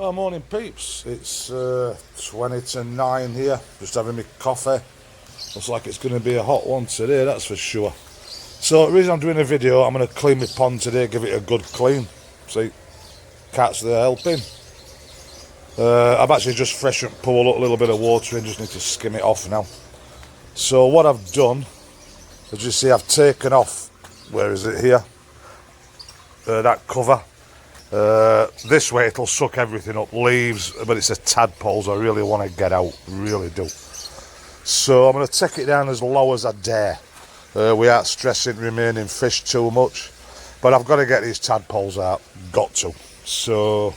Oh, morning peeps. It's 20 to 9 here, just having my coffee. Looks like it's going to be a hot one today, that's for sure. So the reason I'm doing a video, I'm going to clean my pond today, give it a good clean. See, cats there helping. I've actually just freshened pool up a little bit of water in, just need to skim it off now. So what I've done, as you see, I've taken off, where is it here, that cover. This way it'll suck everything up, leaves, but it's a tadpoles I really want to get out, really do. So I'm going to take it down as low as I dare, without stressing remaining fish too much, but I've got to get these tadpoles out, got to. So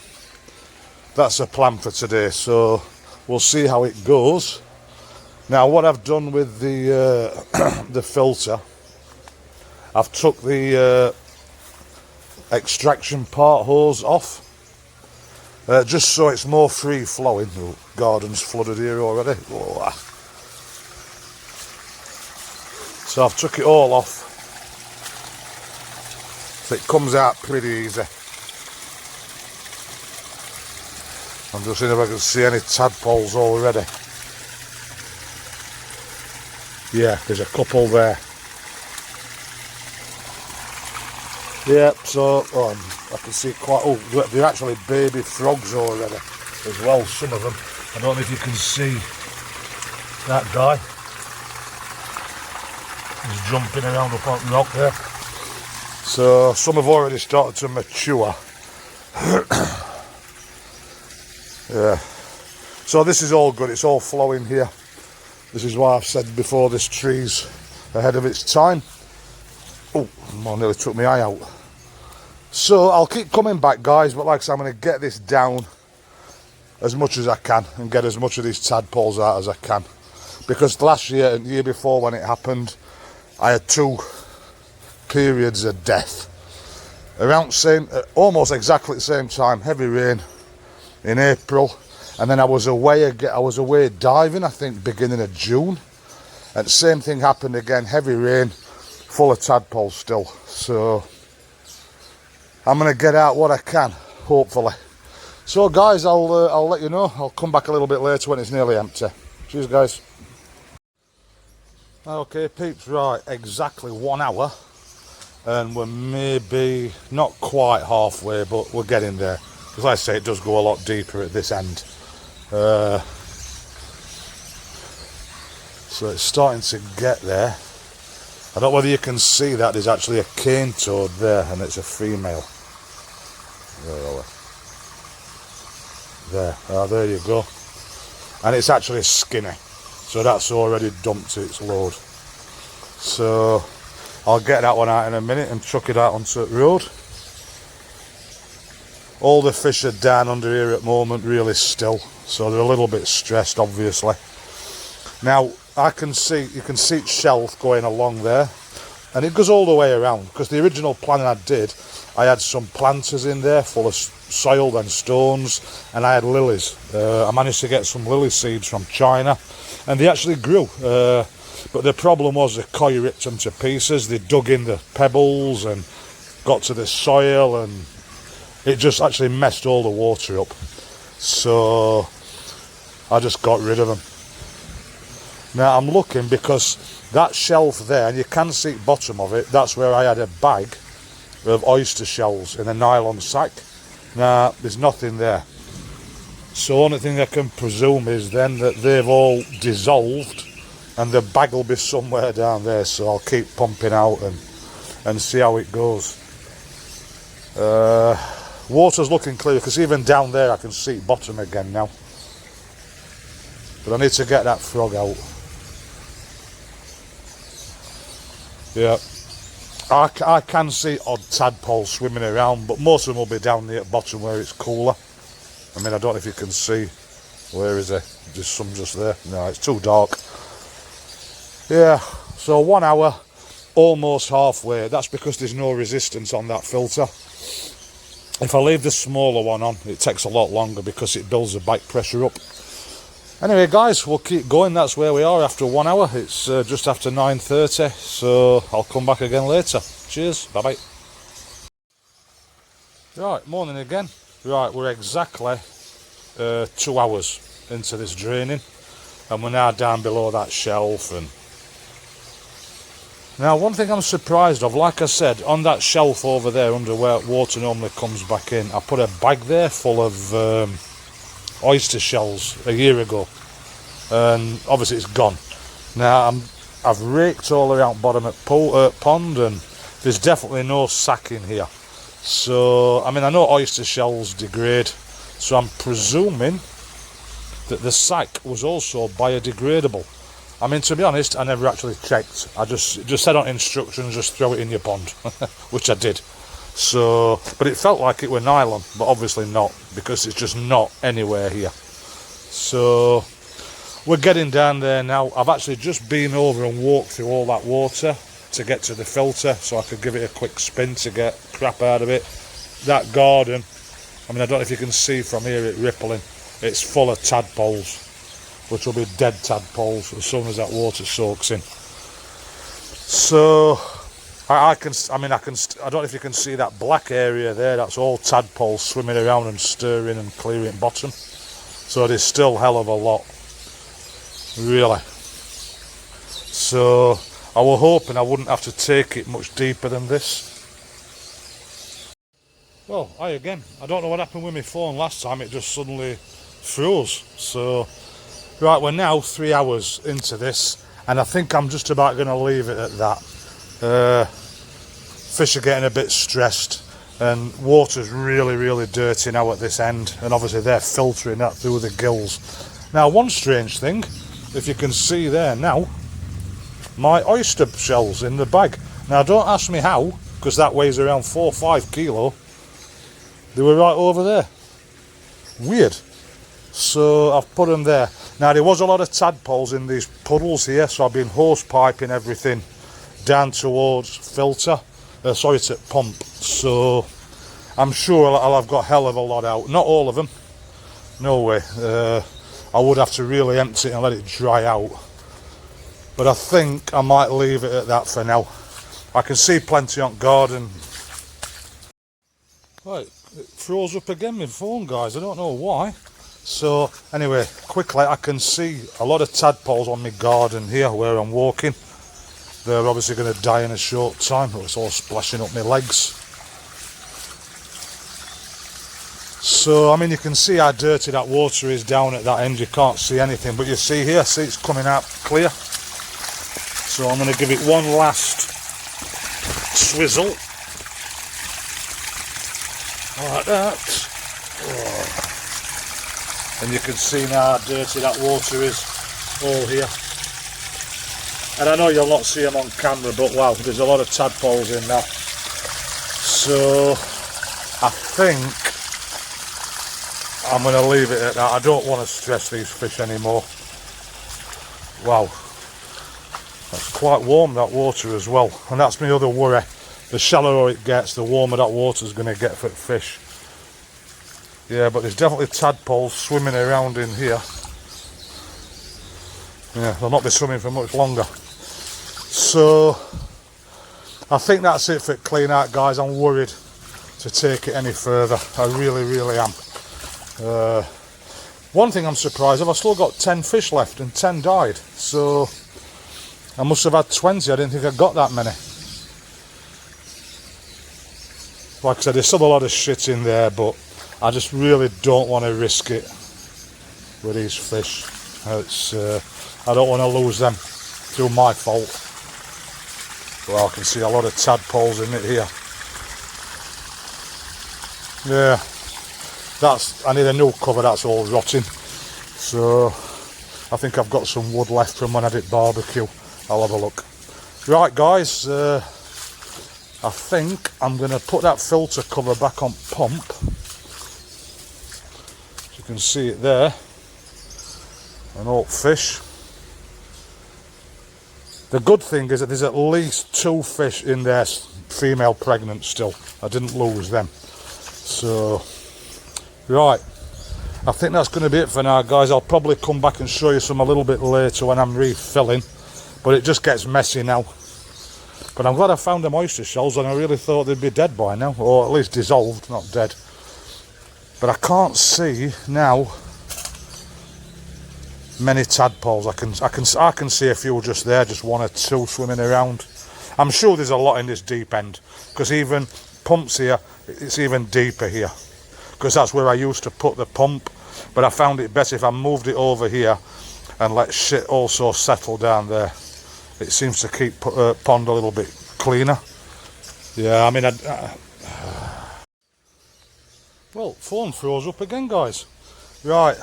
that's the plan for today, so we'll see how it goes. Now what I've done with the the filter, I've took the extraction part hose off, just so it's more free flowing. Oh, garden's flooded here already. Oh. So I've took it all off, so it comes out pretty easy. I'm just seeing if I can see any tadpoles already. Yeah, there's a couple there. Yeah, so I can see quite. Oh, they're actually baby frogs already as well. Some of them. I don't know if you can see that guy. He's jumping around up on the rock there. So some have already started to mature. Yeah. So this is all good. It's all flowing here. This is why I've said before, this tree's ahead of its time. Oh, I nearly took my eye out. So I'll keep coming back, guys, but like I said, I'm going to get this down as much as I can and get as much of these tadpoles out as I can. Because last year and the year before when it happened, I had 2 periods of death. Around almost exactly the same time, heavy rain in April. And then I was away diving, I think beginning of June. And the same thing happened again, heavy rain, full of tadpoles still. So I'm going to get out what I can, hopefully. So guys, I'll let you know. I'll come back a little bit later when it's nearly empty. Cheers, guys. Okay, peeps, right, exactly 1 hour. And we're maybe not quite halfway, but we're getting there. Because like I say, it does go a lot deeper at this end. So it's starting to get there. I don't know whether you can see that there's actually a cane toad there, and it's a female. Where are we? There. Oh, there you go. And it's actually skinny, so that's already dumped its load. So I'll get that one out in a minute and chuck it out onto the road. All the fish are down under here at the moment, really still, so they're a little bit stressed, obviously. Now you can see its shelf going along there, and it goes all the way around, because the original plan I had some planters in there full of soil and stones, and I had lilies. I managed to get some lily seeds from China, and they actually grew, but the problem was the koi ripped them to pieces. They dug in the pebbles and got to the soil, and it just actually messed all the water up. So I just got rid of them. Now I'm looking, because that shelf there, and you can see the bottom of it, that's where I had a bag of oyster shells in a nylon sack. Now there's nothing there. So the only thing I can presume is then that they've all dissolved and the bag will be somewhere down there. So I'll keep pumping out and see how it goes. Water's looking clear, because even down there I can see bottom again now. But I need to get that frog out. Yeah, I can see odd tadpoles swimming around, but most of them will be down there at bottom where it's cooler. I mean, I don't know if you can see. Where is it? Just some just there. No, it's too dark. Yeah, so 1 hour, almost halfway. That's because there's no resistance on that filter. If I leave the smaller one on, it takes a lot longer because it builds the bike pressure up. Anyway, guys, we'll keep going. That's where we are after 1 hour. It's just after 9:30, so I'll come back again later. Cheers, bye-bye. Right, morning again. Right, we're exactly 2 hours into this draining, and we're now down below that shelf. And now one thing I'm surprised of, like I said, on that shelf over there under where water normally comes back in, I put a bag there full of oyster shells a year ago, and obviously it's gone. Now I've raked all around bottom at pond, and there's definitely no sack in here. So I mean, I know oyster shells degrade, so I'm presuming that the sack was also biodegradable. I mean, to be honest, I never actually checked. I just said on instructions, just throw it in your pond, which I did. So, but it felt like it were nylon, but obviously not, because it's just not anywhere here. So we're getting down there now. I've actually just been over and walked through all that water to get to the filter, so I could give it a quick spin to get crap out of it. That garden, I mean, I don't know if you can see from here it rippling. It's full of tadpoles, which will be dead tadpoles as soon as that water soaks in. So I don't know if you can see that black area there. That's all tadpoles swimming around and stirring and clearing bottom. So there's still hell of a lot, really. So I was hoping I wouldn't have to take it much deeper than this. Well, I don't know what happened with my phone last time. It just suddenly froze. So right, we're now 3 hours into this, and I think I'm just about going to leave it at that. Fish are getting a bit stressed, and water's really dirty now at this end, and obviously they're filtering that through the gills. Now, one strange thing, if you can see there now, my oyster shells in the bag. Now, don't ask me how, because that weighs around 4 or 5 kilo. They were right over there. Weird. So I've put them there. Now, there was a lot of tadpoles in these puddles here, so I've been hose piping everything down towards filter. To pump. So I'm sure I'll have got hell of a lot out. Not all of them. No way. I would have to really empty it and let it dry out. But I think I might leave it at that for now. I can see plenty on garden. Right, it froze up again, my phone, guys. I don't know why. So anyway, quickly, I can see a lot of tadpoles on my garden here where I'm walking. They're obviously going to die in a short time, but it's all splashing up my legs. So, I mean, you can see how dirty that water is down at that end. You can't see anything, but you see here, see it's coming out clear. So I'm going to give it one last swizzle. Like that. Oh. And you can see now how dirty that water is all here. And I know you'll not see them on camera, but wow, there's a lot of tadpoles in there. So I think I'm going to leave it at that. I don't want to stress these fish anymore. Wow, that's quite warm, that water as well. And that's my other worry. The shallower it gets, the warmer that water's going to get for fish. Yeah, but there's definitely tadpoles swimming around in here. Yeah, they'll not be swimming for much longer. So I think that's it for clean out, guys. I'm worried to take it any further. I really am. One thing I'm surprised of, I've still got 10 fish left and 10 died. So I must have had 20. I didn't think I got that many. Like I said, there's still a lot of shit in there, but I just really don't want to risk it with these fish. I don't want to lose them through my fault. Well, I can see a lot of tadpoles in it here. Yeah, I need a new cover, that's all rotting. So I think I've got some wood left from when I did barbecue. I'll have a look. Right, guys, I think I'm going to put that filter cover back on pump. As you can see it there. An old fish. The good thing is that there's at least 2 fish in there, female pregnant still. I didn't lose them. So, right. I think that's going to be it for now, guys. I'll probably come back and show you some a little bit later when I'm refilling. But it just gets messy now. But I'm glad I found them oyster shells, and I really thought they'd be dead by now. Or at least dissolved, not dead. but I can't see now many tadpoles. I can see a few just there, just one or two swimming around. I'm sure there's a lot in this deep end, because even pumps here, it's even deeper here, because that's where I used to put the pump, but I found it better if I moved it over here and let shit also settle down there. It seems to keep pond a little bit cleaner. Yeah, I mean, well, phone froze up again, guys. Right,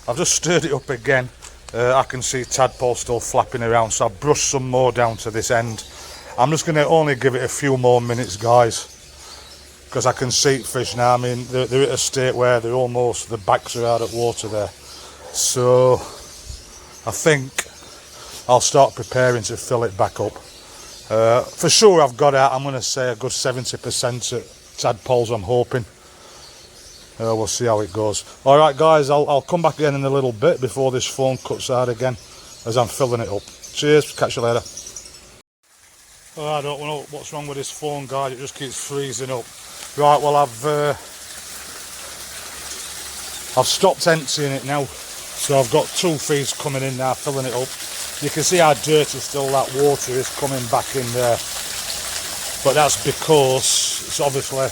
I've just stirred it up again. I can see tadpole still flapping around, so I've brushed some more down to this end. I'm just going to only give it a few more minutes, guys, because I can see fish now. I mean, they're at a state where they're almost, the backs are out of water there. So I think I'll start preparing to fill it back up. For sure I've got out, I'm going to say, a good 70% at tadpoles, I'm hoping. We'll see how it goes. Alright guys, I'll come back again in a little bit before this phone cuts out again as I'm filling it up. Cheers, catch you later. Oh, I don't know what's wrong with this phone, guys, it just keeps freezing up. Right, well I've stopped emptying it now, so I've got 2 feeds coming in now, filling it up. You can see how dirty still that water is coming back in there, but that's because it's obviously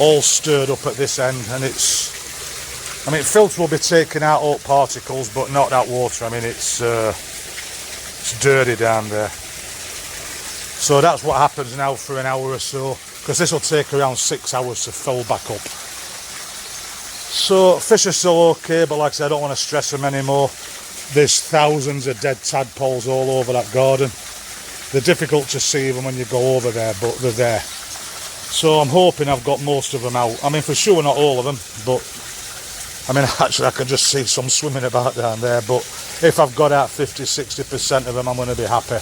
all stirred up at this end, and it's, I mean, filter will be taking out all particles, but not that water. I mean, it's dirty down there. So that's what happens now for an hour or so, because this will take around 6 hours to fill back up. So fish are still okay, but like I said, I don't want to stress them anymore. There's thousands of dead tadpoles all over that garden. They're difficult to see even when you go over there, but they're there. So I'm hoping I've got most of them out. I mean, for sure not all of them, but I mean, actually I can just see some swimming about down there, but if I've got out 50-60% of them, I'm going to be happy.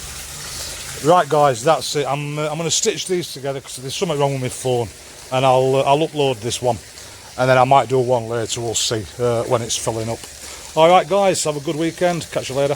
Right guys, that's it. I'm going to stitch these together because there's something wrong with my phone, and I'll upload this one, and then I might do one later. We'll see when it's filling up. Alright guys, have a good weekend, catch you later.